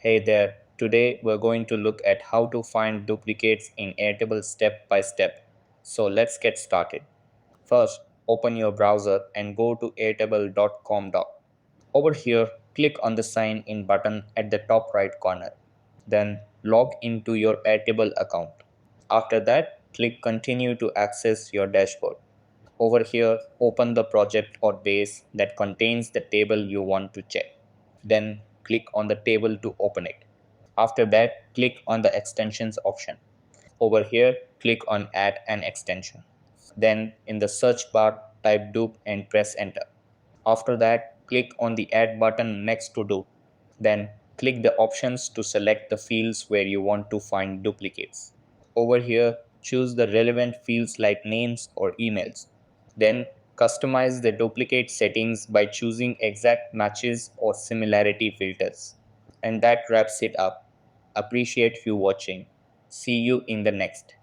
Hey there, today we're going to look at how to find duplicates in Airtable step by step. So let's get started. First, open your browser and go to airtable.com. Over here, click on the sign in button at the top right corner. Then log into your Airtable account. After that, click continue to access your dashboard. Over here, open the project or base that contains the table you want to check. Then click on the table to open it. After that, click on the extensions option. Over here, click on add an extension. Then in the search bar, type dupe and press enter. After that, click on the add button next to dupe. Then click the options to select the fields where you want to find duplicates. Over here, choose the relevant fields like names or emails. Then customize the duplicate settings by choosing exact matches or similarity filters. And that wraps it up. Appreciate you watching. See you in the next.